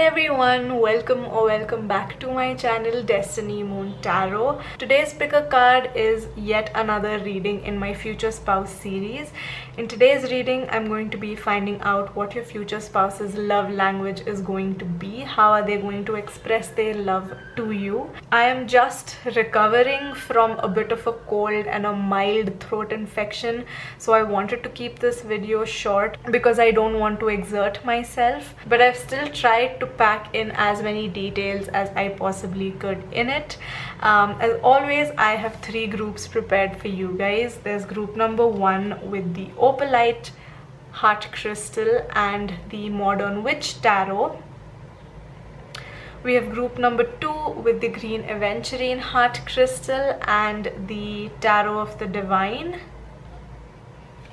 everyone, welcome back to my channel Destiny Moon Tarot. Today's pick a card is yet another reading in my future spouse series. In today's reading, I'm going to be finding out what your future spouse's love language is going to be. How are they going to express their love to you? I am just recovering from a bit of a cold and a mild throat infection, so I wanted to keep this video short because I don't want to exert myself, but I've still tried to pack in as many details as I possibly could in it. As always, I have three groups prepared for you guys. There's group number 1 with the opalite heart crystal and the modern witch tarot. We have group number 2 with the green aventurine heart crystal and the tarot of the divine.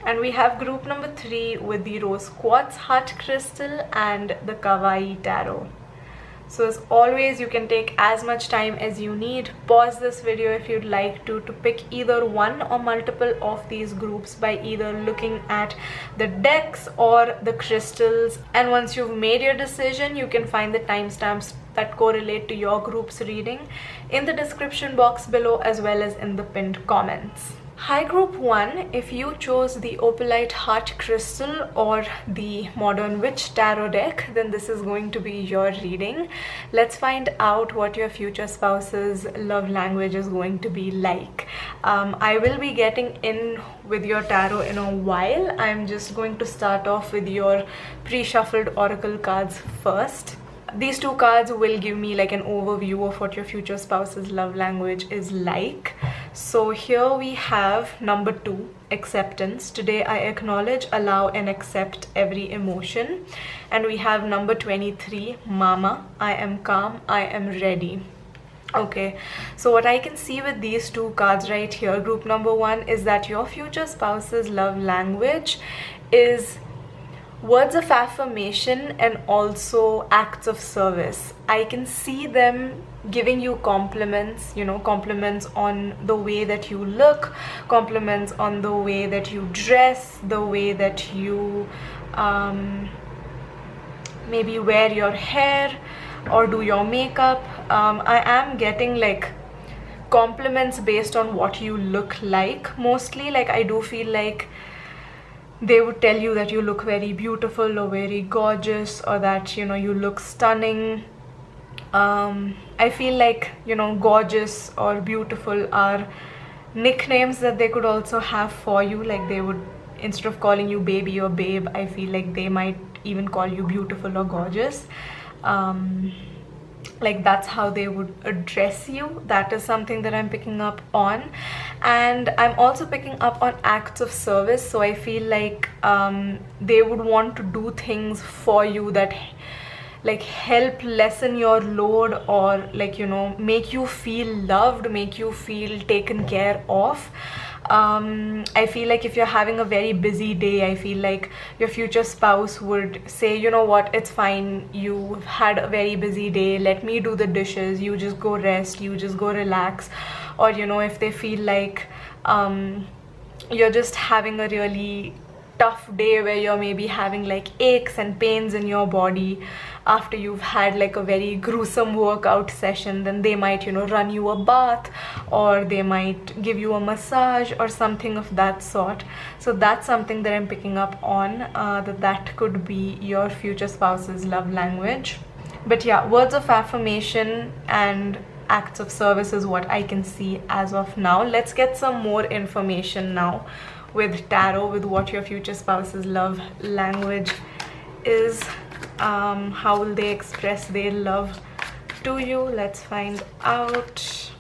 And we have group number 3 with the rose quartz heart crystal and the Kawaii tarot. So as always, you can take as much time as you need. Pause this video if you'd like to pick either one or multiple of these groups by either looking at the decks or the crystals. And once you've made your decision, you can find the timestamps that correlate to your group's reading in the description box below as well as in the pinned comments. Hi group 1, if you chose the opalite heart crystal or the modern witch tarot deck, then this is going to be your reading. Let's find out what your future spouse's love language is going to be like. I will be getting in with your tarot in a while. I'm just going to start off with your pre-shuffled oracle cards first. These two cards will give me like an overview of what your future spouse's love language is like. So here we have number 2, acceptance. Today I acknowledge, allow and accept every emotion. And we have number 23, mama. I am calm, I am ready. Okay, so what I can see with these two cards right here, group number 1, is that your future spouse's love language is words of affirmation and also acts of service. I can see them giving you compliments, compliments on the way that you look, compliments on the way that you dress, the way that you maybe wear your hair or do your makeup. I am getting like compliments based on what you look like. Mostly, like, I do feel like they would tell you that you look very beautiful or very gorgeous, or that you look stunning. I feel like gorgeous or beautiful are nicknames that they could also have for you. Like, they would, instead of calling you baby or babe, I feel like they might even call you beautiful or gorgeous. Like, that's how they would address you. That is something that I'm picking up on. And I'm also picking up on acts of service. So I feel like they would want to do things for you that like help lessen your load, or like make you feel loved, make you feel taken care of. I feel like if you're having a very busy day, I feel like your future spouse would say, you know what, it's fine, you had a very busy day, let me do the dishes, you just go rest, you just go relax. Or if they feel like you're just having a really tough day where you're maybe having like aches and pains in your body after you've had like a very gruesome workout session, then they might run you a bath, or they might give you a massage or something of that sort. So that's something that I'm picking up on, that could be your future spouse's love language. But yeah, words of affirmation and acts of service is what I can see as of now. Let's get some more information now with tarot, with what your future spouse's love language is. How will they express their love to you? Let's find out.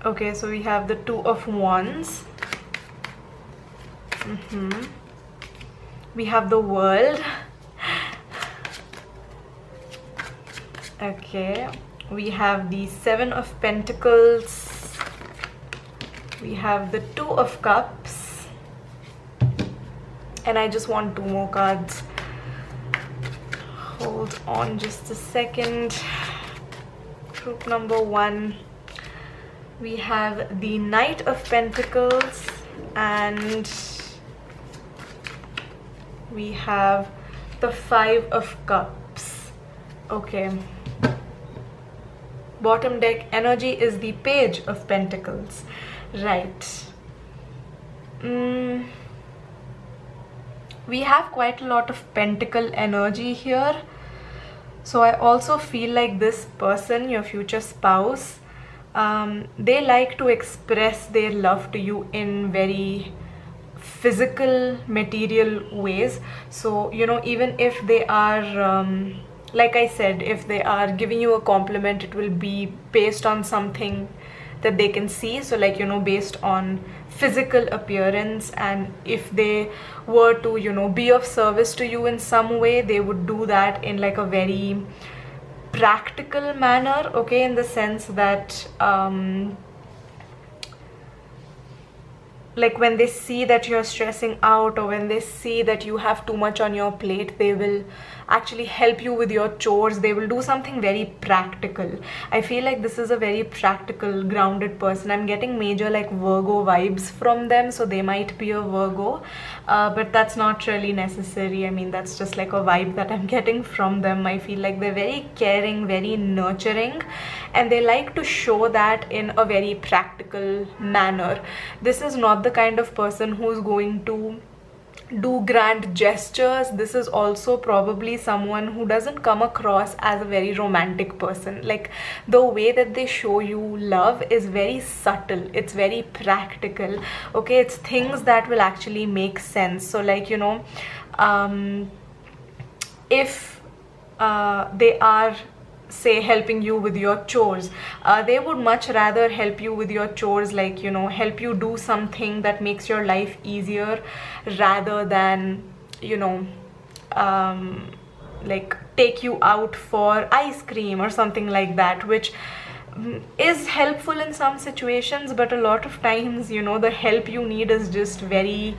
Okay, so we have the 2 of Wands. We have the World. Okay, we have the 7 of Pentacles. We have the 2 of Cups. And I just want 2 more cards. Hold on just a second. Group number 1. We have the Knight of Pentacles and we have the 5 of Cups. Okay. Bottom deck energy is the Page of Pentacles. Right. We have quite a lot of pentacle energy here. So I also feel like this person, your future spouse, they like to express their love to you in very physical, material ways. So, you know, even if they are, like I said, if they are giving you a compliment, it will be based on something that they can see. So like, you know, based on physical appearance. And if they were to, you know, be of service to you in some way, they would do that in like a very practical manner, okay, in the sense that like when they see that you're stressing out, or when they see that you have too much on your plate, they will actually help you with your chores. They will do something very practical. I feel like this is a very practical, grounded person. I'm getting major like Virgo vibes from them, so they might be a Virgo, but that's not really necessary. I mean, that's just like a vibe that I'm getting from them. I feel like they're very caring, very nurturing, and they like to show that in a very practical manner. This is not the kind of person who's going to do grand gestures. This is also probably someone who doesn't come across as a very romantic person. Like the way that they show you love is very subtle, it's very practical, okay, it's things that will actually make sense. So like, you know, if they are, say, helping you with your chores, they would much rather help you with your chores, like, you know, help you do something that makes your life easier, rather than, you know, like take you out for ice cream or something like that, which is helpful in some situations, but a lot of times, you know, the help you need is just very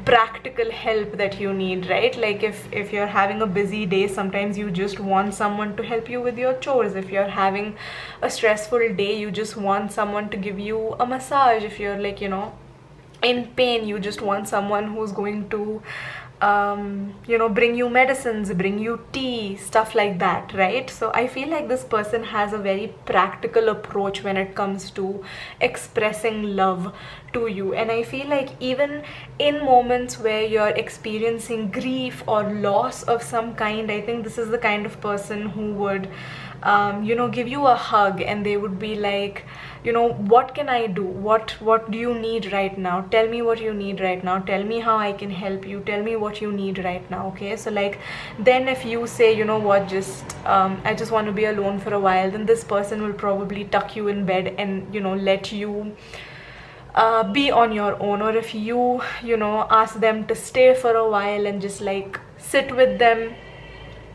practical help that you need, right? Like if you're having a busy day, sometimes you just want someone to help you with your chores. If you're having a stressful day, you just want someone to give you a massage. If you're like, you know, in pain, you just want someone who's going to you know, bring you medicines, bring you tea, stuff like that, right? So I feel like this person has a very practical approach when it comes to expressing love to you. And I feel like even in moments where you're experiencing grief or loss of some kind, I think this is the kind of person who would you know, give you a hug, and they would be like, you know, what can I do? What do you need right now? Tell me what you need right now. Tell me how I can help you. Tell me what you need right now, okay? So like, then if you say, you know what, just I just want to be alone for a while, then this person will probably tuck you in bed and, you know, let you be on your own. Or if you know, ask them to stay for a while and just like sit with them,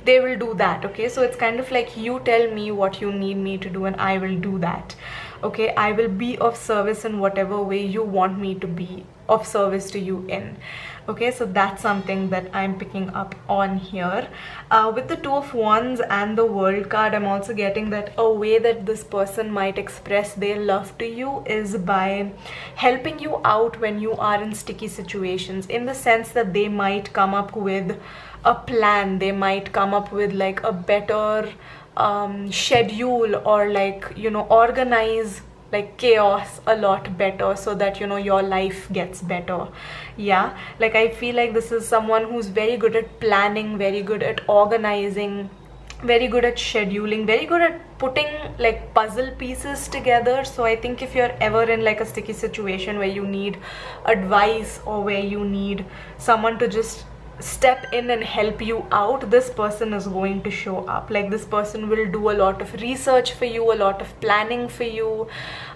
they will do that, okay? So it's kind of like, you tell me what you need me to do and I will do that, okay? I will be of service in whatever way you want me to be of service to you in, okay? So that's something that I'm picking up on here. With the Two of Wands and the World card, I'm also getting that a way that this person might express their love to you is by helping you out when you are in sticky situations, in the sense that they might come up with a plan, they might come up with like a better schedule, or like, you know, organize like chaos a lot better, so that, you know, your life gets better. Yeah, like I feel like this is someone who's very good at planning, very good at organizing, very good at scheduling, very good at putting like puzzle pieces together. So I think if you're ever in like a sticky situation where you need advice, or where you need someone to just step in and help you out, this person is going to show up. Like this person will do a lot of research for you, a lot of planning for you.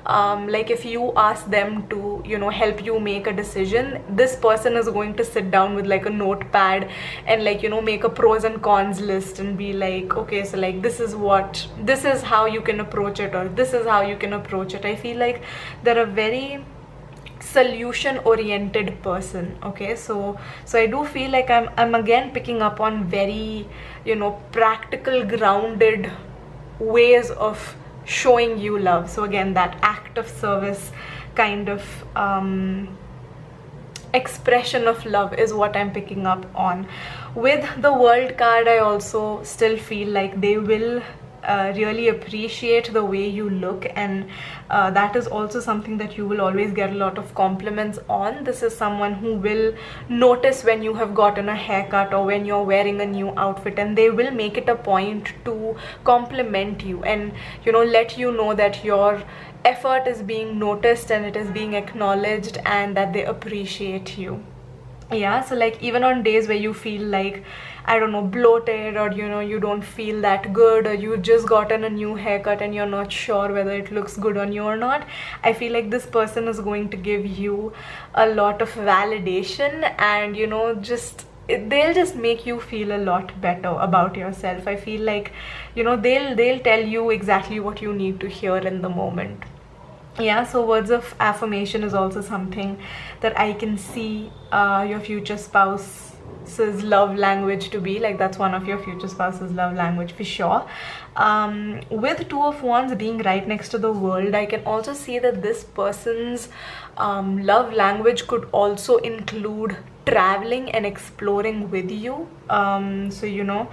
Like if you ask them to, you know, help you make a decision, this person is going to sit down with like a notepad and like, you know, make a pros and cons list and be like, okay, so like this is how you can approach it, or this is how you can approach it. I feel like they're a very solution oriented person, okay? So I do feel like I'm again picking up on very, you know, practical, grounded ways of showing you love. So again, that act of service kind of expression of love is what I'm picking up on. With the World card, I also still feel like they will really appreciate the way you look, and that is also something that you will always get a lot of compliments on. This is someone who will notice when you have gotten a haircut or when you're wearing a new outfit, and they will make it a point to compliment you and, you know, let you know that your effort is being noticed and it is being acknowledged and that they appreciate you. Yeah, so like even on days where you feel like, I don't know, bloated, or you know, you don't feel that good, or you just gotten a new haircut and you're not sure whether it looks good on you or not, I feel like this person is going to give you a lot of validation, and you know, they'll just make you feel a lot better about yourself. I feel like, you know, they'll tell you exactly what you need to hear in the moment. Yeah, so words of affirmation is also something that I can see your future spouse's love language to be. Like, that's one of your future spouse's love language for sure. With Two of Wands being right next to the World, I can also see that this person's love language could also include traveling and exploring with you. So you know,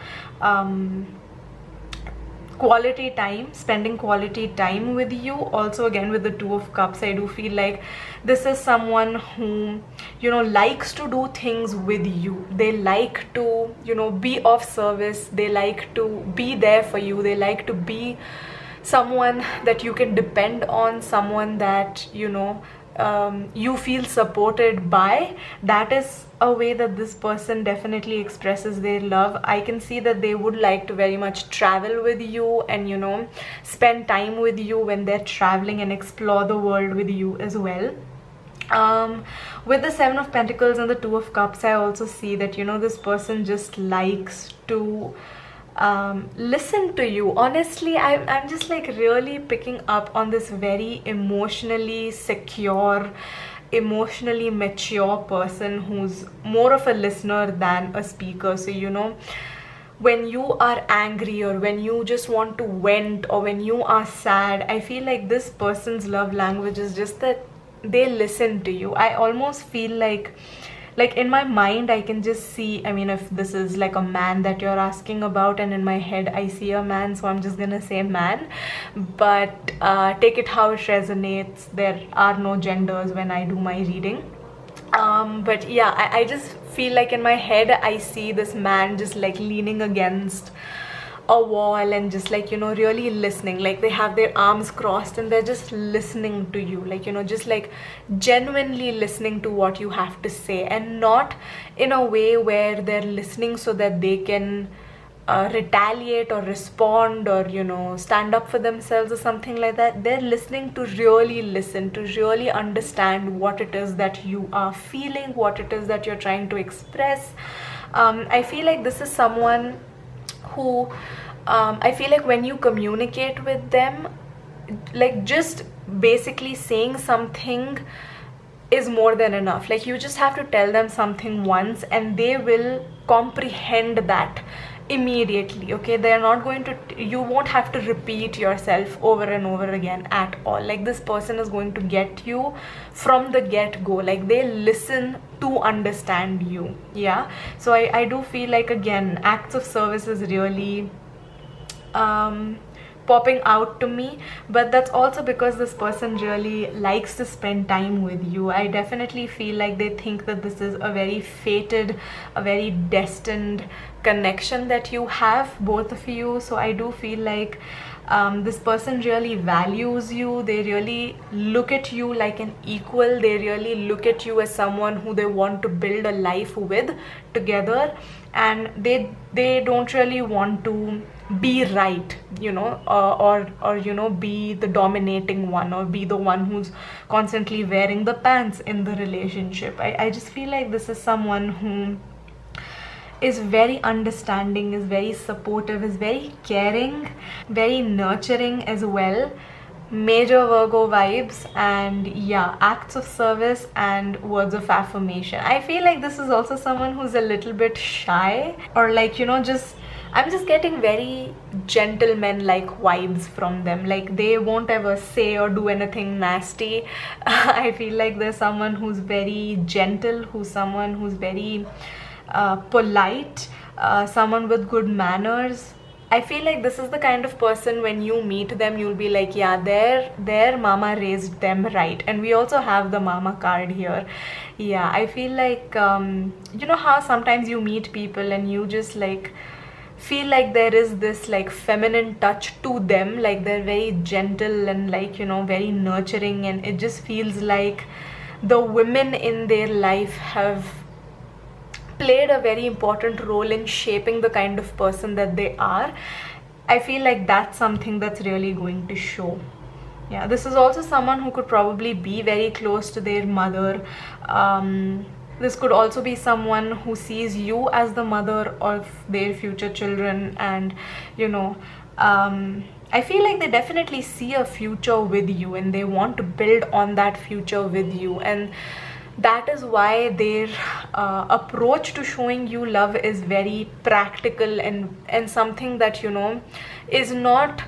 quality time, spending quality time with you. Also, again, with the Two of Cups, I do feel like this is someone who, you know, likes to do things with you. They like to, you know, be of service. They like to be there for you. They like to be someone that you can depend on, someone that, you know, you feel supported by. That is a way that this person definitely expresses their love. I can see that they would like to very much travel with you and, you know, spend time with you when they're traveling and explore the world with you as well. With the Seven of Pentacles and the Two of Cups, I also see that, you know, this person just likes to listen to you. Honestly, I'm just like really picking up on this very emotionally secure, emotionally mature person who's more of a listener than a speaker. So, you know, when you are angry or when you just want to vent or when you are sad, I feel like this person's love language is just that they listen to you. I almost feel like in my mind I can just see, I mean, if this is like a man that you're asking about, and in my head I see a man, so I'm just gonna say man, but take it how it resonates. There are no genders when I do my reading. But yeah, I just feel like in my head I see this man just like leaning against a wall and just like, you know, really listening. Like they have their arms crossed and they're just listening to you, like, you know, just like genuinely listening to what you have to say, and not in a way where they're listening so that they can retaliate or respond or, you know, stand up for themselves or something like that. They're listening to really listen, to really understand what it is that you are feeling, what it is that you're trying to express. I feel like this is someone who I feel like when you communicate with them, like just basically saying something is more than enough. Like you just have to tell them something once and they will comprehend that immediately. Okay, they're not going to, you won't have to repeat yourself over and over again at all. Like this person is going to get you from the get-go. Like they listen to understand you. Yeah, so I do feel like, again, acts of service is really popping out to me, but that's also because this person really likes to spend time with you. I definitely feel like they think that this is a very fated, a very destined connection that you have, both of you. So I do feel like this person really values you. They really look at you like an equal. They really look at you as someone who they want to build a life with together, and they don't really want to be right, you know, or you know, be the dominating one or be the one who's constantly wearing the pants in the relationship. I just feel like this is someone who is very understanding, is very supportive, is very caring, very nurturing as well. Major Virgo vibes, and yeah, acts of service and words of affirmation. I feel like this is also someone who's a little bit shy, or like, you know, just I'm just getting very gentleman like vibes from them. Like they won't ever say or do anything nasty. I feel like there's someone who's very gentle, who's someone who's very polite, someone with good manners. I feel like this is the kind of person when you meet them, you'll be like, yeah, their mama raised them right. And we also have the mama card here. Yeah, I feel like, you know how sometimes you meet people and you just like feel like there is this like feminine touch to them, like they're very gentle and like, you know, very nurturing, and it just feels like the women in their life have played a very important role in shaping the kind of person that they are. I feel like that's something that's really going to show. Yeah, this is also someone who could probably be very close to their mother. This could also be someone who sees you as the mother of their future children, and you know, I feel like they definitely see a future with you and they want to build on that future with you, and that is why their approach to showing you love is very practical and something that, you know, is not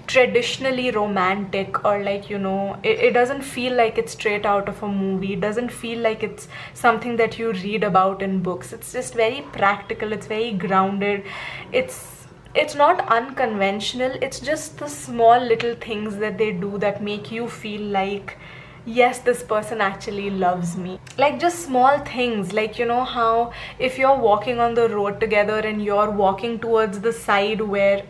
traditionally romantic, or like, you know, it doesn't feel like it's straight out of a movie. It doesn't feel like it's something that you read about in books. It's just very practical, it's very grounded, it's not unconventional. It's just the small little things that they do that make you feel like, yes, this person actually loves me. Like just small things, like, you know how if you're walking on the road together and you're walking towards the side where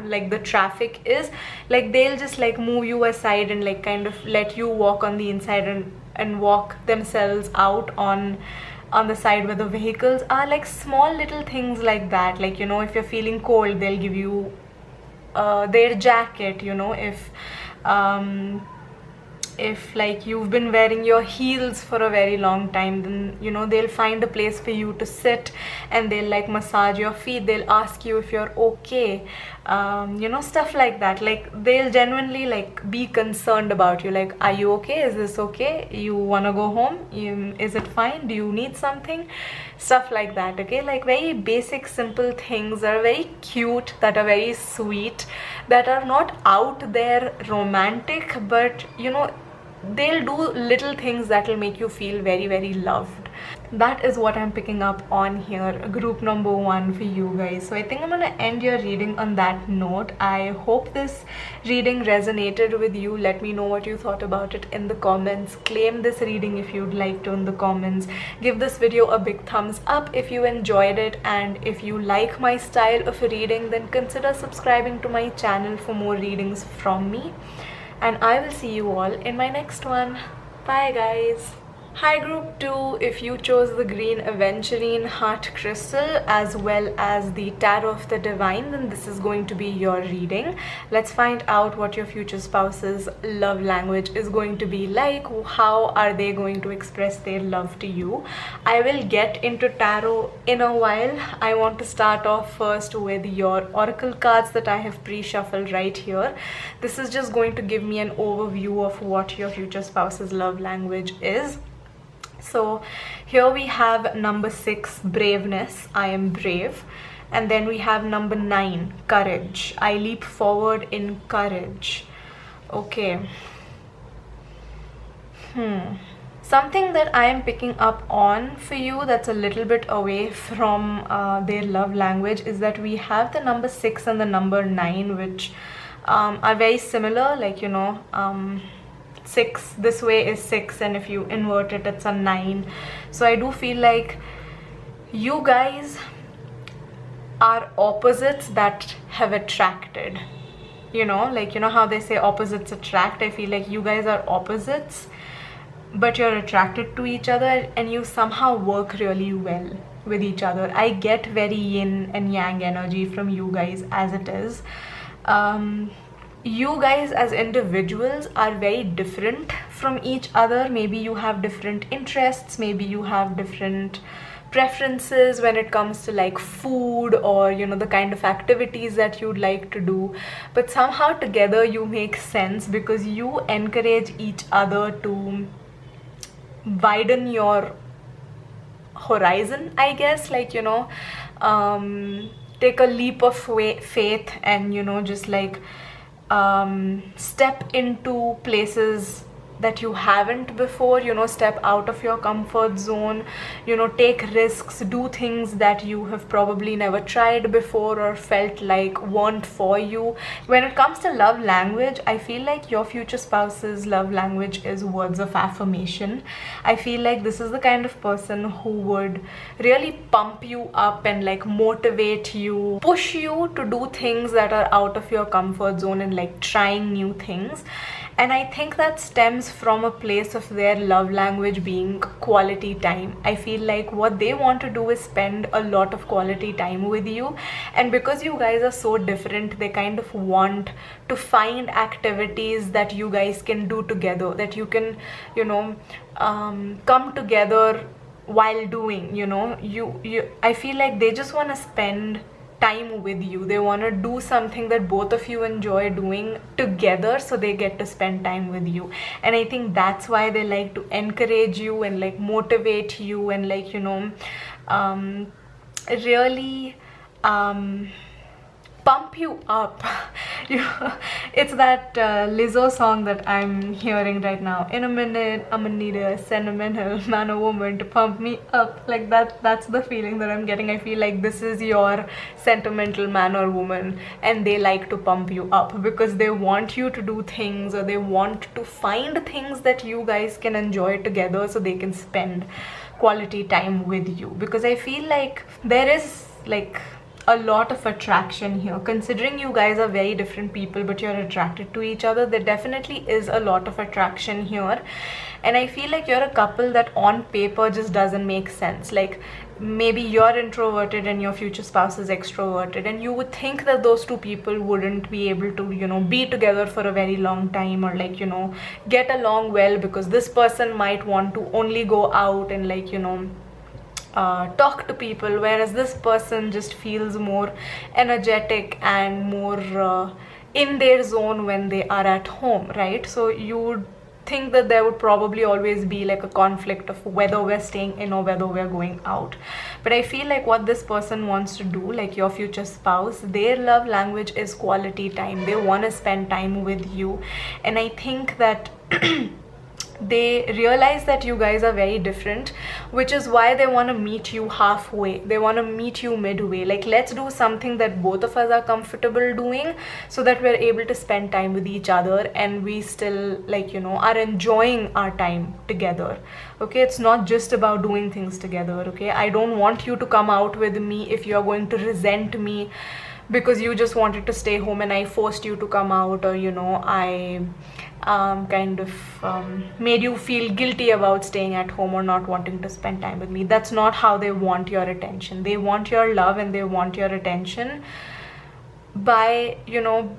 like the traffic is, like they'll just like move you aside and like kind of let you walk on the inside and walk themselves out on the side where the vehicles are. Like small little things like that. Like, you know, if you're feeling cold, they'll give you their jacket. You know, if like you've been wearing your heels for a very long time, then, you know, they'll find a place for you to sit and they'll like massage your feet. They'll ask you if you're okay, you know, stuff like that. Like they'll genuinely like be concerned about you, like, are you okay, is this okay, you wanna go home, is it fine, do you need something, stuff like that. Okay, like very basic simple things that are very cute, that are very sweet, that are not out there romantic, but you know, they'll do little things that will make you feel very, very loved. That is what I'm picking up on here, group number 1 for you guys. So I think I'm gonna end your reading on that note. I hope this reading resonated with you. Let me know what you thought about it in the comments. Claim this reading if you'd like to in the comments. Give this video a big thumbs up if you enjoyed it, and if you like my style of reading, then consider subscribing to my channel for more readings from me. And I will see you all in my next one. Bye guys. Hi group 2, if you chose the green aventurine heart crystal as well as the tarot of the divine, then this is going to be your reading. Let's find out what your future spouse's love language is going to be like. How are they going to express their love to you? I will get into tarot in a while. I want to start off first with your oracle cards that I have pre-shuffled right here. This is just going to give me an overview of what your future spouse's love language is. So here we have number 6, braveness, I am brave. And then we have number 9, courage, I leap forward in courage. Okay. Something that I am picking up on for you that's a little bit away from their love language is that we have the number 6 and the number 9, which are very similar. Like, you know, 6 this way is 6, and if you invert it, it's a 9. So I do feel like you guys are opposites that have attracted, you know, like, you know how they say opposites attract. I feel like you guys are opposites, but you're attracted to each other and you somehow work really well with each other. I get very yin and yang energy from you guys as it is. You guys as individuals are very different from each other. Maybe you have different interests, maybe you have different preferences when it comes to like food, or you know, the kind of activities that you'd like to do, but somehow together you make sense because you encourage each other to widen your horizon, I guess. Like, you know, take a leap of faith and, you know, just like step into places that you haven't before, you know, step out of your comfort zone, you know, take risks, do things that you have probably never tried before or felt like weren't for you. When it comes to love language, I feel like your future spouse's love language is words of affirmation. I feel like this is the kind of person who would really pump you up and like motivate you, push you to do things that are out of your comfort zone and like trying new things. And I think that stems from a place of their love language being quality time. I feel like what they want to do is spend a lot of quality time with you. And because you guys are so different, they kind of want to find activities that you guys can do together, that you can, you know, come together while doing, you know. I feel like they just want to spend time with you. They want to do something that both of you enjoy doing together, so they get to spend time with you. And I think that's why they like to encourage you and like motivate you and like, you know, really pump you up. It's that Lizzo song that I'm hearing right now. In a minute, I'm gonna need a sentimental man or woman to pump me up. Like that's the feeling that I'm getting. I feel like this is your sentimental man or woman, and they like to pump you up because they want you to do things, or they want to find things that you guys can enjoy together so they can spend quality time with you. Because I feel like there is like a lot of attraction here. Considering you guys are very different people but you're attracted to each other, there definitely is a lot of attraction here. And I feel like you're a couple that on paper just doesn't make sense. Like maybe you're introverted and your future spouse is extroverted, and you would think that those two people wouldn't be able to, you know, be together for a very long time, or like, you know, get along well, because this person might want to only go out and like, you know, talk to people, whereas this person just feels more energetic and more in their zone when they are at home, right? So you would think that there would probably always be like a conflict of whether we're staying in or whether we're going out. But I feel like what this person wants to do, like your future spouse, their love language is quality time. They want to spend time with you. And I think that they realize that you guys are very different, which is why they want to meet you halfway. They want to meet you midway. Like, let's do something that both of us are comfortable doing, so that we're able to spend time with each other and we still, like, you know, are enjoying our time together. Okay, it's not just about doing things together. Okay, I don't want you to come out with me if you're going to resent me because you just wanted to stay home and I forced you to come out, or, you know, I kind of made you feel guilty about staying at home or not wanting to spend time with me. That's not how they want your attention. They want your love and they want your attention by, you know,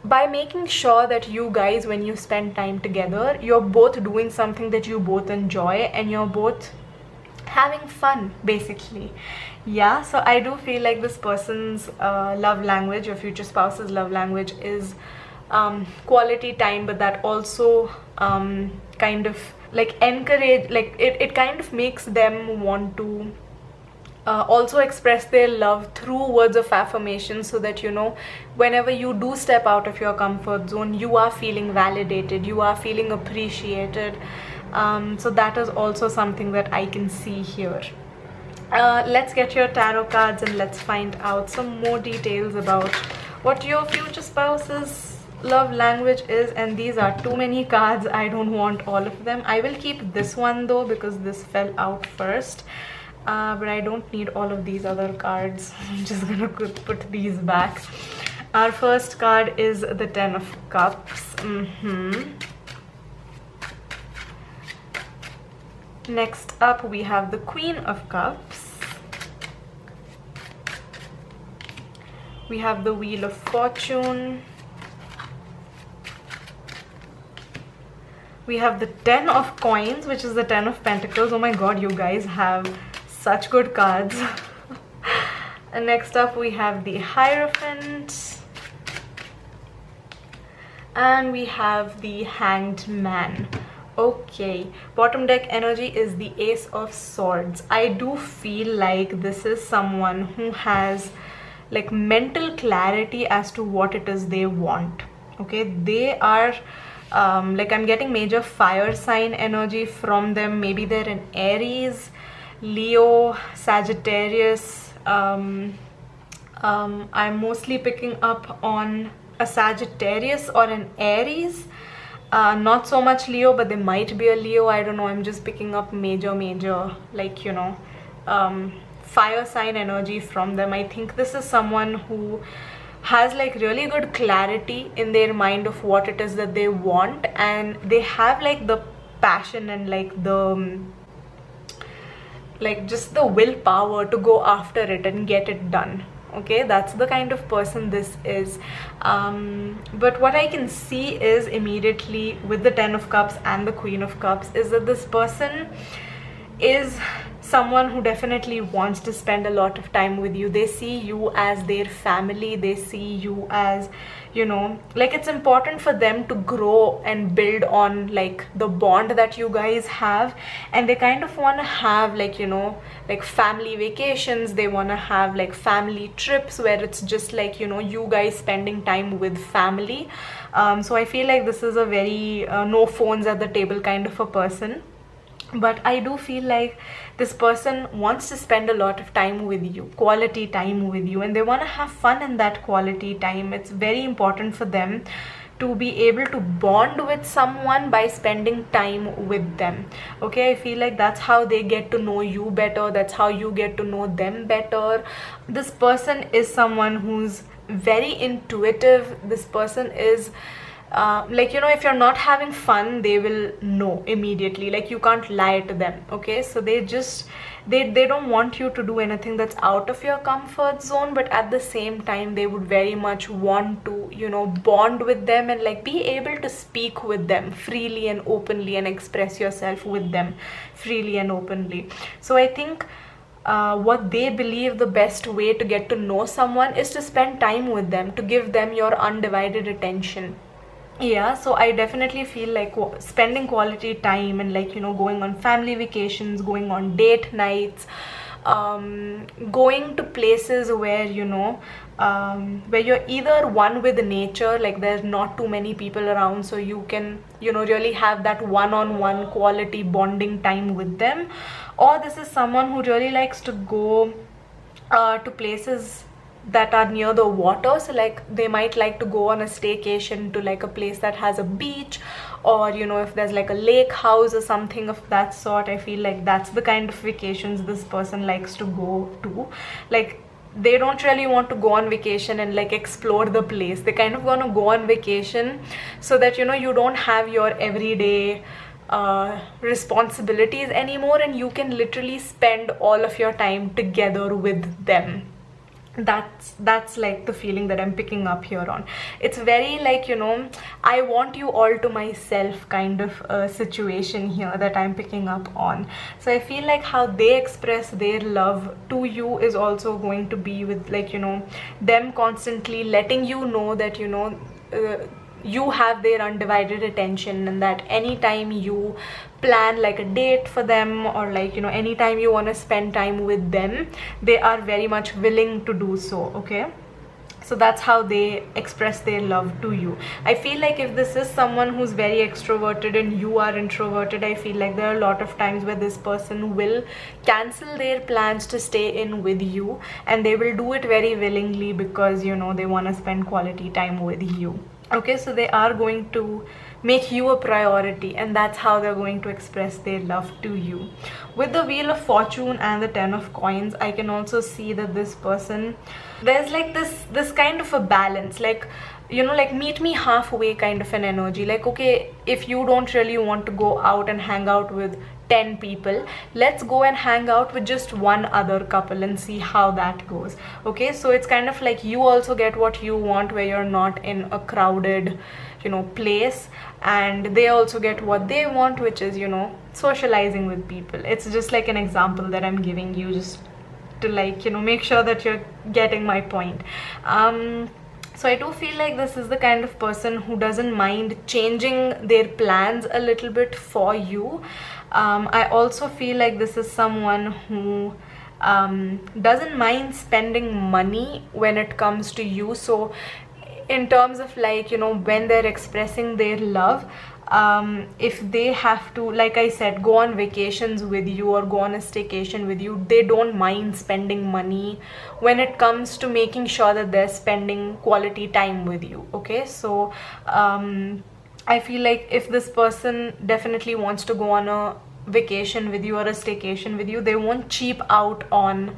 by making sure that you guys, when you spend time together, you're both doing something that you both enjoy and you're both having fun, basically. Yeah, so I do feel like this person's love language, your future spouse's love language, is quality time, but that also kind of like encourage, like it kind of makes them want to also express their love through words of affirmation, so that, you know, whenever you do step out of your comfort zone, you are feeling validated, you are feeling appreciated. So that is also something that I can see here. Let's get your tarot cards and let's find out some more details about what your future spouse's love language is. And these are too many cards, I don't want all of them. I will keep this one though, because this fell out first, but I don't need all of these other cards. I'm just gonna put these back. Our first card is the Ten of Cups. Next up we have the Queen of Cups. We have the Wheel of Fortune. We have the Ten of Coins, which is the Ten of Pentacles. Oh my god, you guys have such good cards. And next up we have the Hierophant. And we have the Hanged Man. Okay, bottom deck energy is the Ace of Swords. I do feel like this is someone who has like mental clarity as to what it is they want. Okay, they are like, I'm getting major fire sign energy from them. Maybe they're an Aries, Leo, Sagittarius. I'm mostly picking up on a Sagittarius or an Aries. Not so much Leo, but they might be a Leo. I don't know. I'm just picking up major like, you know, fire sign energy from them. I think this is someone who has like really good clarity in their mind of what it is that they want, and they have like the passion and like the like just the willpower to go after it and get it done. Okay, that's the kind of person this is. But what I can see is immediately with the 10 of Cups and the Queen of Cups is that this person is someone who definitely wants to spend a lot of time with you. They see you as their family. They see you as, you know, like, it's important for them to grow and build on like the bond that you guys have, and they kind of want to have like, you know, like family vacations. They want to have like family trips where it's just like, you know, you guys spending time with family. So I feel like this is a very no phones at the table kind of a person. But I do feel like this person wants to spend a lot of time with you, quality time with you, and they want to have fun in that quality time. It's very important for them to be able to bond with someone by spending time with them. Okay, I feel like that's how they get to know you better. That's how you get to know them better. This person is someone who's very intuitive. This person is like, you know, if you're not having fun, they will know immediately. Like, you can't lie to them. Okay, so they just they don't want you to do anything that's out of your comfort zone, but at the same time they would very much want to, you know, bond with them and like be able to speak with them freely and openly and express yourself with them freely and openly. So I think what they believe the best way to get to know someone is to spend time with them, to give them your undivided attention. Yeah, so I definitely feel like spending quality time and like, you know, going on family vacations, going on date nights, going to places where, you know, where you're either one with nature, like there's not too many people around, so you can, you know, really have that one-on-one quality bonding time with them. Or this is someone who really likes to go to places that are near the water. So like they might like to go on a staycation to like a place that has a beach, or, you know, if there's like a lake house or something of that sort. I feel like that's the kind of vacations this person likes to go to. Like, they don't really want to go on vacation and like explore the place. They kind of want to go on vacation so that, you know, you don't have your everyday responsibilities anymore, and you can literally spend all of your time together with them. That's like the feeling that I'm picking up here on. It's very like, you know, I want you all to myself kind of a situation here that I'm picking up on. So I feel like how they express their love to you is also going to be with like, you know, them constantly letting you know that, you know, you have their undivided attention, and that anytime you plan like a date for them, or like, you know, anytime you want to spend time with them, they are very much willing to do so. Okay, so that's how they express their love to you. I feel like if this is someone who's very extroverted and you are introverted, I feel like there are a lot of times where this person will cancel their plans to stay in with you, and they will do it very willingly because, you know, they want to spend quality time with you. Okay, so they are going to make you a priority, and that's how they're going to express their love to you. With the Wheel of Fortune and the 10 of Coins, I can also see that this person, there's like this kind of a balance, like, you know, like meet me halfway kind of an energy. Like, okay, if you don't really want to go out and hang out with 10 people, let's go and hang out with just one other couple and see how that goes. Okay, so it's kind of like you also get what you want, where you're not in a crowded, you know, place, and they also get what they want, which is, you know, socializing with people. It's just like an example that I'm giving you, just to like, you know, make sure that you're getting my point. So I do feel like this is the kind of person who doesn't mind changing their plans a little bit for you. I also feel like this is someone who doesn't mind spending money when it comes to you. So in terms of like, you know, when they're expressing their love, if they have to, like I said, go on vacations with you or go on a staycation with you, they don't mind spending money when it comes to making sure that they're spending quality time with you. Okay, so I feel like if this person definitely wants to go on a vacation with you or a staycation with you, they won't cheap out on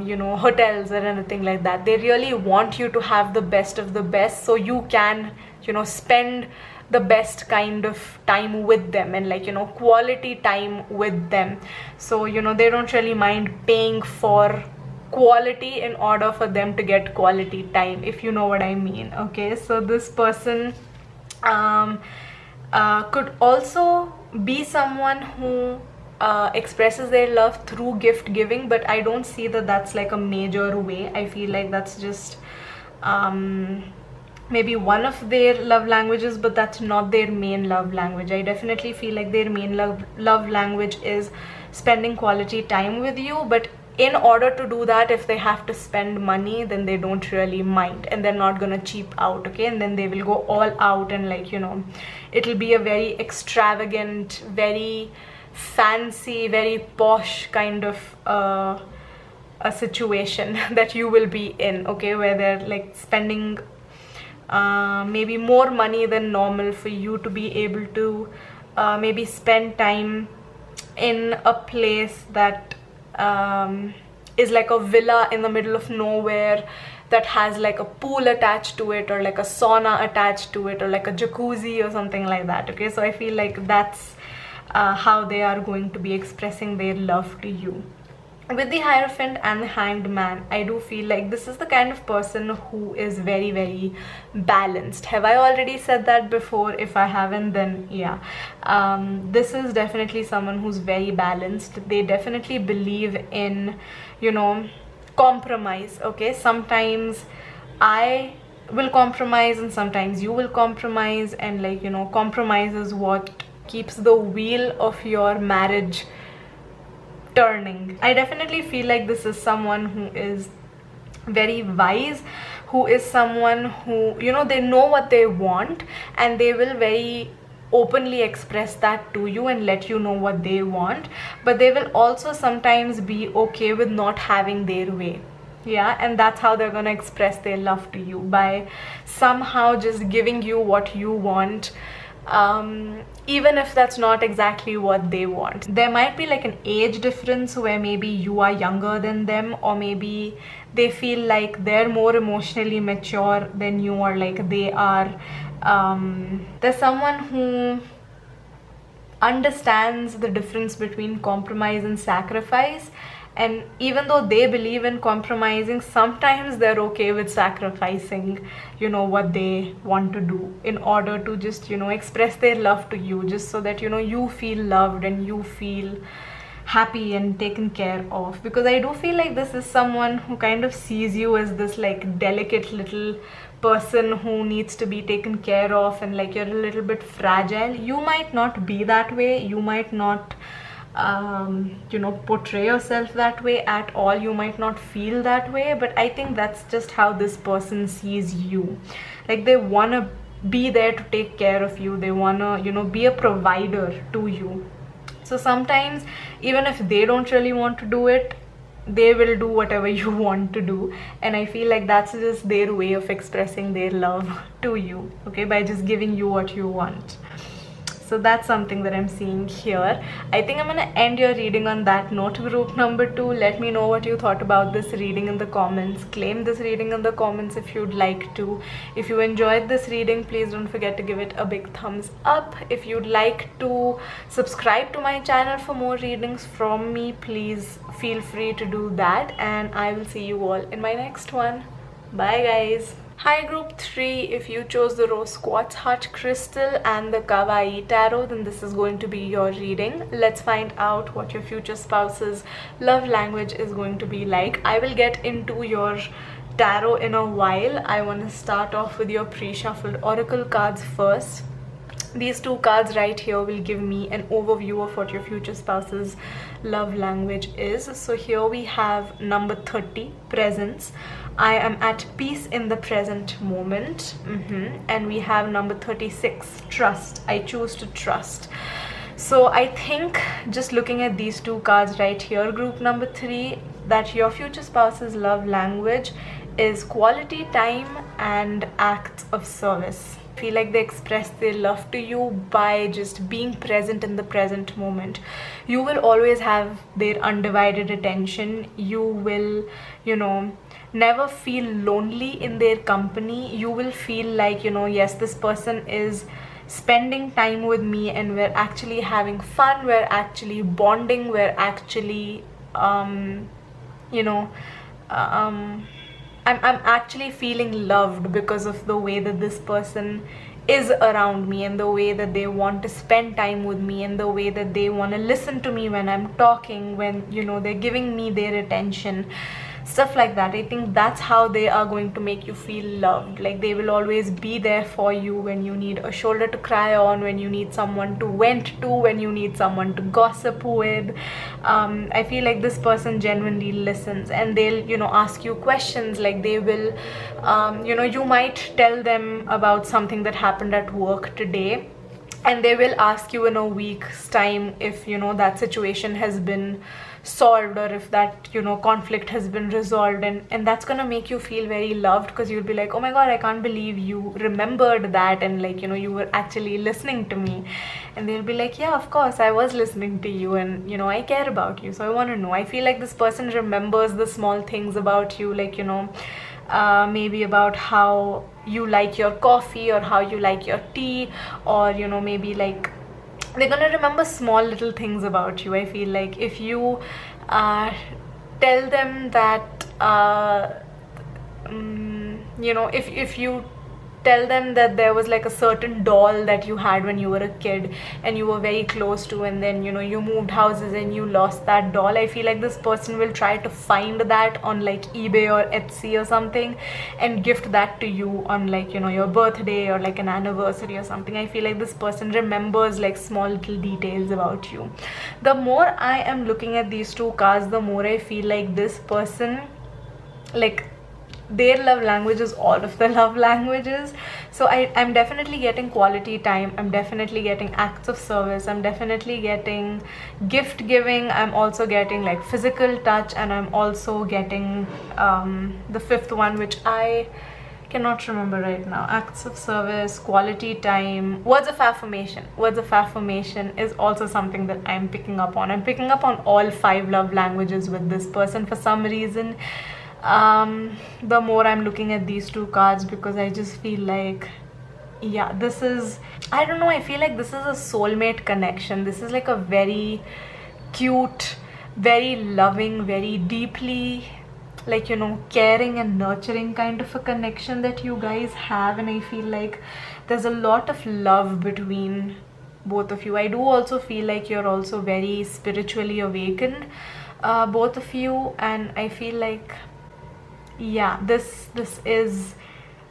you know, hotels or anything like that. They really want you to have the best of the best, so you can, you know, spend the best kind of time with them and, like, you know, quality time with them. So, you know, they don't really mind paying for quality in order for them to get quality time, if you know what I mean. Okay, so this person could also be someone who expresses their love through gift giving, but I don't see that that's like a major way. I feel like that's just maybe one of their love languages, but that's not their main love language. I definitely feel like their main love language is spending quality time with you, but in order to do that, if they have to spend money, then they don't really mind and they're not gonna cheap out. Okay, and then they will go all out and, like, you know, it'll be a very extravagant, very fancy, very posh kind of a situation that you will be in. Okay, where they're like spending maybe more money than normal for you to be able to maybe spend time in a place that is like a villa in the middle of nowhere, that has like a pool attached to it, or like a sauna attached to it, or like a jacuzzi or something like that. Okay, so I feel like that's how they are going to be expressing their love to you. With the Hierophant and the Hanged Man, I do feel like this is the kind of person who is very, very balanced. Have I already said that before? If I haven't, then yeah. This is definitely someone who's very balanced. They definitely believe in, you know, compromise. Okay, sometimes I will compromise and sometimes you will compromise, and, like, you know, compromise is what keeps the wheel of your marriage turning. I definitely feel like this is someone who is very wise, who is someone who, you know, they know what they want and they will very openly express that to you and let you know what they want, but they will also sometimes be okay with not having their way. Yeah, and that's how they're gonna express their love to you, by somehow just giving you what you want, even if that's not exactly what they want. There might be like an age difference where maybe you are younger than them, or maybe they feel like they're more emotionally mature than you, or like they are there's someone who understands the difference between compromise and sacrifice, and even though they believe in compromising, sometimes they're okay with sacrificing, you know, what they want to do in order to just, you know, express their love to you, just so that, you know, you feel loved and you feel happy and taken care of. Because I do feel like this is someone who kind of sees you as this like delicate little person who needs to be taken care of, and like you're a little bit fragile. You might not be that way, you might not you know, portray yourself that way at all, you might not feel that way, but I think that's just how this person sees you. Like, they want to be there to take care of you, they want to, you know, be a provider to you. So sometimes even if they don't really want to do it, they will do whatever you want to do, and I feel like that's just their way of expressing their love to you, okay, by just giving you what you want. So that's something that I'm seeing here. I think I'm gonna end your reading on that note. Group number 2, let me know what you thought about this reading in the comments. Claim this reading in the comments if you'd like to. If you enjoyed this reading, please don't forget to give it a big thumbs up. If you'd like to subscribe to my channel for more readings from me, please feel free to do that, and I will see you all in my next one. Bye guys. Hi group 3, if you chose the Rose Quartz Heart Crystal and the Kawaii Tarot, then this is going to be your reading. Let's find out what your future spouse's love language is going to be like. I will get into your tarot in a while. I want to start off with your pre-shuffled oracle cards first. These two cards right here will give me an overview of what your future spouse's love language is. So here we have number 30, presence. I am at peace in the present moment. And we have number 36, trust. I choose to trust. So I think just looking at these two cards right here, group number 3, that your future spouse's love language is quality time and acts of service. Feel like they express their love to you by just being present in the present moment. You will always have their undivided attention. You will, never feel lonely in their company. You will feel like, yes, this person is spending time with me and we're actually having fun, we're actually bonding, we're actually I'm actually feeling loved because of the way that this person is around me and the way that they want to spend time with me and the way that they want to listen to me when I'm talking, when they're giving me their attention, stuff like that. I think that's how they are going to make you feel loved. Like they will always be there for you when you need a shoulder to cry on, when you need someone to vent to, when you need someone to gossip with. I feel like this person genuinely listens, and they'll ask you questions. Like they will you might tell them about something that happened at work today, and they will ask you in a week's time if that situation has been solved, or if that conflict has been resolved, and that's gonna make you feel very loved, because you'll be like, oh my god, I can't believe you remembered that, and like you were actually listening to me. And they'll be like, yeah, of course I was listening to you, and I care about you, so I want to know. I feel like this person remembers the small things about you, like maybe about how you like your coffee or how you like your tea, or maybe like they're gonna remember small little things about you. I feel like if you tell them that if you tell them that there was like a certain doll that you had when you were a kid and you were very close to, and then you moved houses and you lost that doll, I feel like this person will try to find that on like eBay or Etsy or something and gift that to you on like your birthday or like an anniversary or something. I feel like this person remembers like small little details about you. The more I am looking at these two cards, the more I feel like this person, like their love language is all of the love languages. So I'm definitely getting quality time, I'm definitely getting acts of service, I'm definitely getting gift giving, I'm also getting like physical touch, and I'm also getting the fifth one, which I cannot remember right now. Acts of service, quality time, words of affirmation. Words of affirmation is also something that I'm picking up on. I'm picking up on all 5 love languages with this person for some reason. The more I'm looking at these two cards, because I just feel like, yeah, this is, I don't know, I feel like this is a soulmate connection. This is like a very cute, very loving, very deeply like caring and nurturing kind of a connection that you guys have, and I feel like there's a lot of love between both of you. I do also feel like you're also very spiritually awakened, both of you, and I feel like, yeah, this is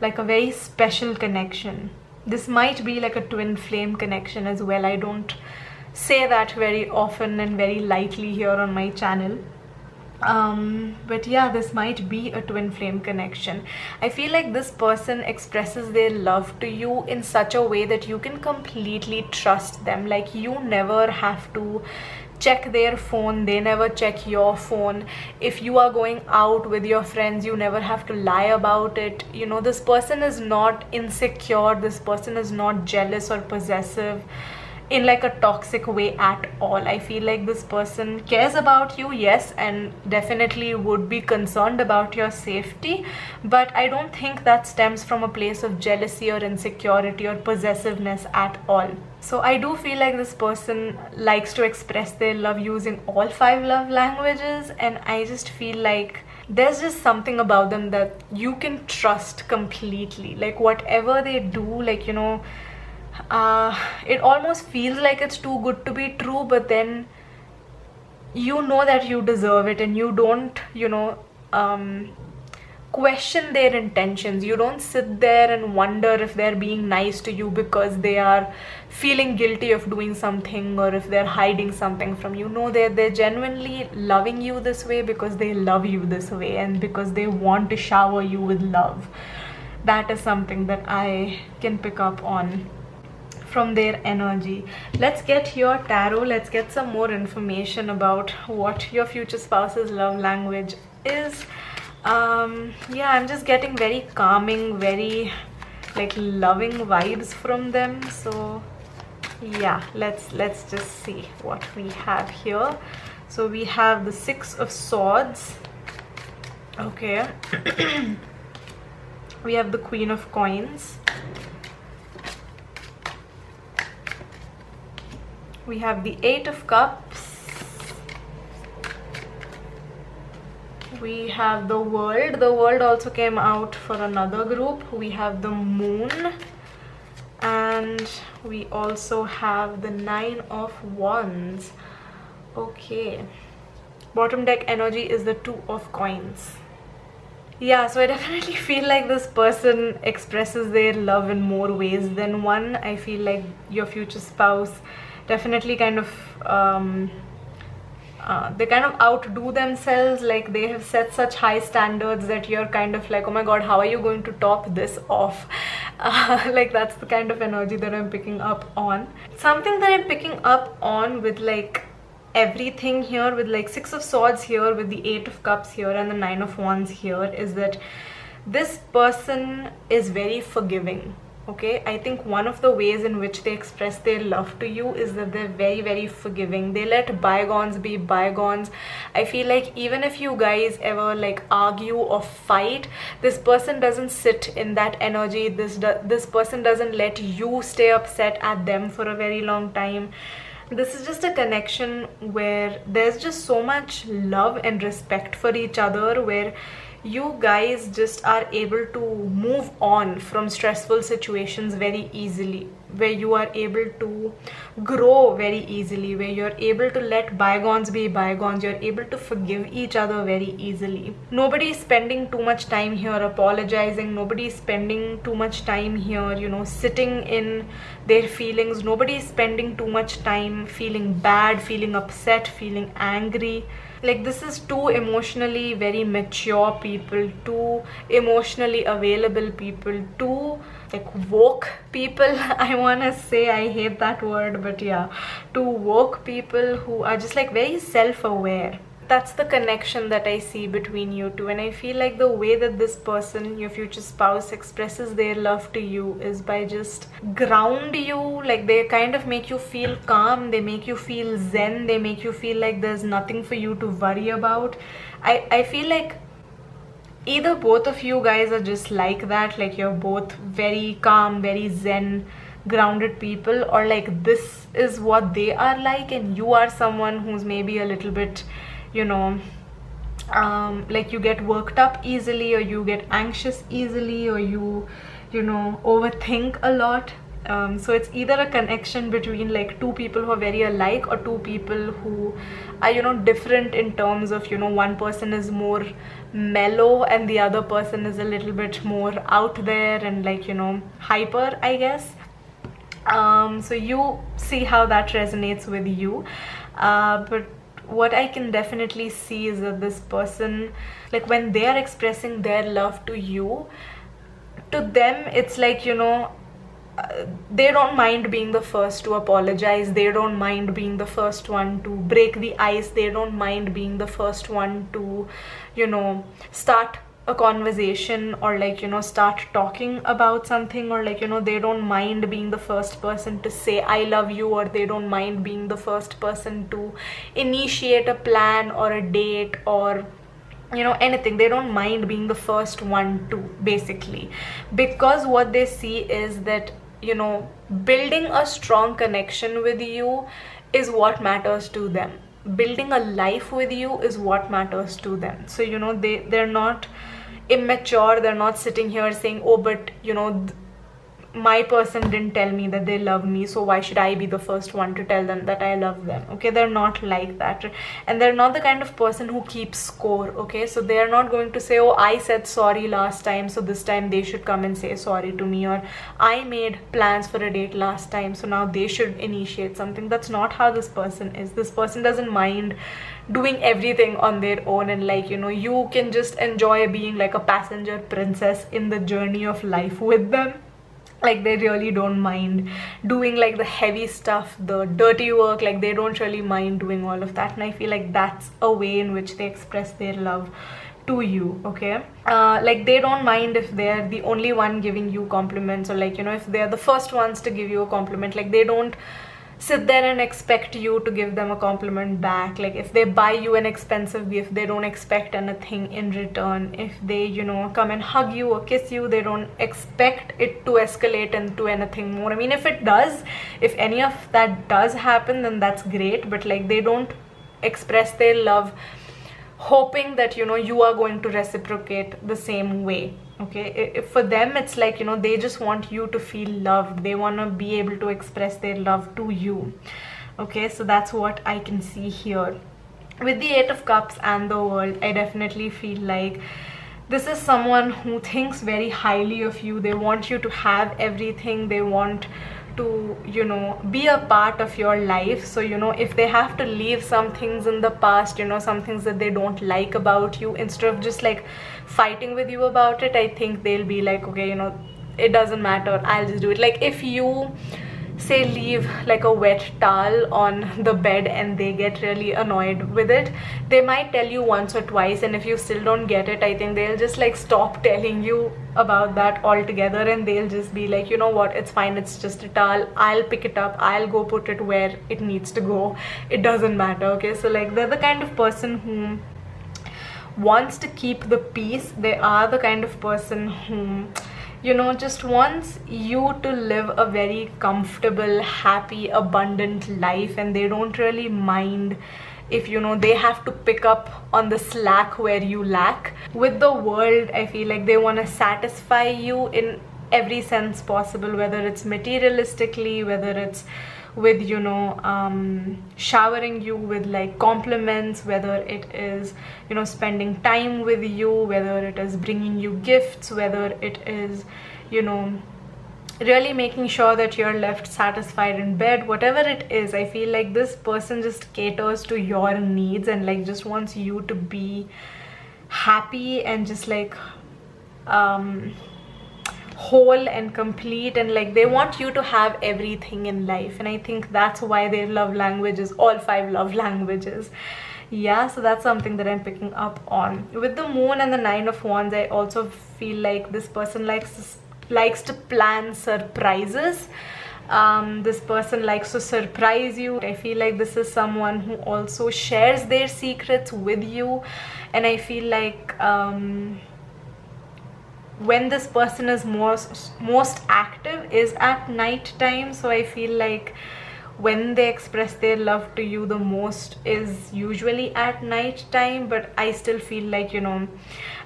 like a very special connection. This might be like a twin flame connection as well. I don't say that very often and very lightly here on my channel, but yeah, this might be a twin flame connection. I feel like this person expresses their love to you in such a way that you can completely trust them. Like you never have to check their phone, they never check your phone. If you are going out with your friends, you never have to lie about it. This person is not insecure, this person is not jealous or possessive in like a toxic way at all. I feel like this person cares about you, yes, and definitely would be concerned about your safety, but I don't think that stems from a place of jealousy or insecurity or possessiveness at all. So I do feel like this person likes to express their love using all 5 love languages, and I just feel like there's just something about them that you can trust completely. Like whatever they do, like it almost feels like it's too good to be true, but then you know that you deserve it, and you don't question their intentions. You don't sit there and wonder if they're being nice to you because they are feeling guilty of doing something, or if they're hiding something from you. No, they're genuinely loving you this way because they love you this way, and because they want to shower you with love. That is something that I can pick up on from their energy. Let's get your tarot. Let's get some more information about what your future spouse's love language is. Yeah, I'm just getting very calming, very like loving vibes from them. So yeah, let's just see what we have here. So we have the 6 of Swords. Okay. We have the Queen of Coins. We have the 8 of Cups. We have the World. The World also came out for another group. We have the Moon. And we also have the 9 of Wands. Okay. Bottom deck energy is the 2 of Coins. Yeah, so I definitely feel like this person expresses their love in more ways than one. I feel like your future spouse definitely kind of they kind of outdo themselves. Like, they have set such high standards that you're kind of like, oh my god, how are you going to top this off? Like, that's the kind of energy that I'm picking up on. Something that I'm picking up on with like everything here, with like 6 of Swords here, with the 8 of Cups here, and the 9 of Wands here, is that this person is very forgiving. Okay, I think one of the ways in which they express their love to you is that they're very, very forgiving. They let bygones be bygones. I feel like even if you guys ever like argue or fight, this person doesn't sit in that energy. This person doesn't let you stay upset at them for a very long time. This is just a connection where there's just so much love and respect for each other, where you guys just are able to move on from stressful situations very easily, where you are able to grow very easily, where you're able to let bygones be bygones, you're able to forgive each other very easily. Nobody is spending too much time here apologizing. Nobody is spending too much time here, you know, sitting in their feelings. Nobody is spending too much time feeling bad, feeling upset, feeling angry. Like, this is two emotionally very mature people, two emotionally available people, two like woke people. I want to say, I hate that word, but yeah, two woke people who are just like very self-aware. That's the connection that I see between you two, and I feel like the way that this person, your future spouse, expresses their love to you is by just ground you. Like, they kind of make you feel calm, they make you feel zen, they make you feel like there's nothing for you to worry about. I feel like either both of you guys are just like that, like you're both very calm, very zen, grounded people, or like this is what they are like, and you are someone who's maybe a little bit, you know, like you get worked up easily, or you get anxious easily, or you know, overthink a lot. So it's either a connection between like two people who are very alike, or two people who are, you know, different in terms of, you know, one person is more mellow and the other person is a little bit more out there and like, you know, hyper, I guess. So you see how that resonates with you. But what I can definitely see is that this person, like when they are expressing their love to you, to them it's like, you know, they don't mind being the first to apologize, they don't mind being the first one to break the ice, they don't mind being the first one to, you know, start a conversation, or like, you know, start talking about something, or like, you know, they don't mind being the first person to say I love you, or they don't mind being the first person to initiate a plan or a date, or, you know, anything. They don't mind being the first one to, basically, because what they see is that, you know, building a strong connection with you is what matters to them. Building a life with you is what matters to them. So, you know, they're not immature, they're not sitting here saying, oh, but, you know, my person didn't tell me that they love me, so why should I be the first one to tell them that I love them? Okay, they're not like that, and they're not the kind of person who keeps score. Okay, so they are not going to say, oh, I said sorry last time, so this time they should come and say sorry to me, or I made plans for a date last time, so now they should initiate something. That's not how this person is. This person doesn't mind doing everything on their own, and like, you know, you can just enjoy being like a passenger princess in the journey of life with them. Like, they really don't mind doing like the heavy stuff, the dirty work. Like, they don't really mind doing all of that, and I feel like that's a way in which they express their love to you. Okay, like, they don't mind if they're the only one giving you compliments, or like, you know, if they're the first ones to give you a compliment. Like, they don't sit there and expect you to give them a compliment back. Like, if they buy you an expensive gift, they don't expect anything in return. If they, you know, come and hug you or kiss you, they don't expect it to escalate into anything more. I mean, if it does, if any of that does happen, then that's great, but like, they don't express their love hoping that, you know, you are going to reciprocate the same way. Okay, for them it's like, you know, they just want you to feel loved. They want to be able to express their love to you. Okay, so that's what I can see here. With the 8 of Cups and the World, I definitely feel like this is someone who thinks very highly of you. They want you to have everything. They want to, you know, be a part of your life. So, you know, if they have to leave some things in the past, you know, some things that they don't like about you, instead of just like fighting with you about it, I think they'll be like, okay, you know, it doesn't matter, I'll just do it. Like, if you say leave like a wet towel on the bed and they get really annoyed with it, they might tell you once or twice, and if you still don't get it, I think they'll just like stop telling you about that altogether, and they'll just be like, you know what, it's fine, it's just a towel, I'll pick it up, I'll go put it where it needs to go, it doesn't matter. Okay, so like, they're the kind of person who wants to keep the peace. They are the kind of person who, you know, just wants you to live a very comfortable, happy, abundant life, and they don't really mind if, you know, they have to pick up on the slack where you lack. With the World, I feel like they want to satisfy you in every sense possible, whether it's materialistically, whether it's with, you know, showering you with like compliments, whether it is, you know, spending time with you, whether it is bringing you gifts, whether it is, you know, really making sure that you're left satisfied in bed. Whatever it is, I feel like this person just caters to your needs and like just wants you to be happy and just like whole and complete, and like they want you to have everything in life. And I think that's why their love language is all 5 love languages. Yeah, so that's something that I'm picking up on. With the Moon and the 9 of Wands, I also feel like this person likes to plan surprises. This person likes to surprise you. I feel like this is someone who also shares their secrets with you, and I feel like when this person is most active is at night time. So I feel like when they express their love to you the most is usually at night time. But I still feel like, you know,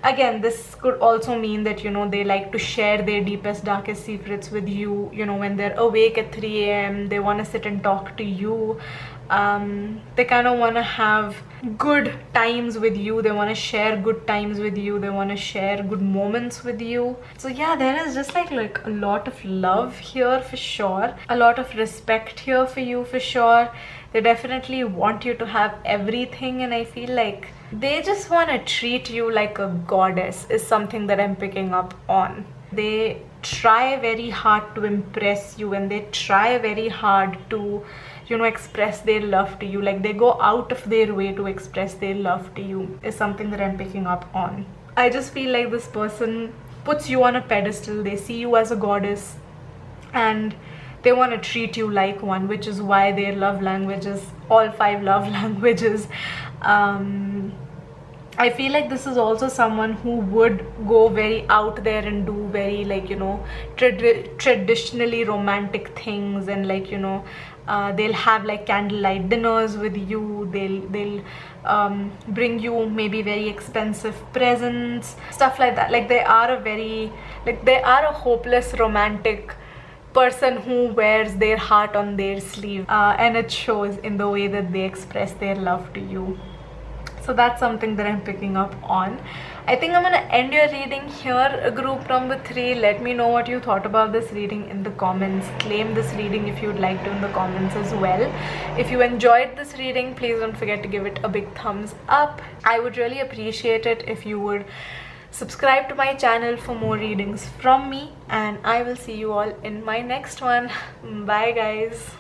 again, this could also mean that, you know, they like to share their deepest, darkest secrets with you. You know, when they're awake at 3 a.m, they want to sit and talk to you. They kind of want to have good times with you. They want to share good times with you. They want to share good moments with you. So yeah, there is just like a lot of love here for sure, a lot of respect here for you for sure. They definitely want you to have everything, and I feel like they just want to treat you like a goddess is something that I'm picking up on. They try very hard to impress you, and they try very hard to, you know, express their love to you. Like, they go out of their way to express their love to you is something that I'm picking up on. I just feel like this person puts you on a pedestal. They see you as a goddess and they want to treat you like one, which is why their love languages, all 5 love languages. I feel like this is also someone who would go very out there and do very, like, you know, traditionally romantic things, and like, you know, they'll have like candlelight dinners with you. They'll bring you maybe very expensive presents, stuff like that. Like, they are a hopeless romantic person who wears their heart on their sleeve, and it shows in the way that they express their love to you. So that's something that I'm picking up on. I think I'm gonna end your reading here, group number 3. Let me know what you thought about this reading in the comments. Claim this reading if you'd like to in the comments as well. If you enjoyed this reading, please don't forget to give it a big thumbs up. I would really appreciate it if you would subscribe to my channel for more readings from me, and I will see you all in my next one. Bye guys.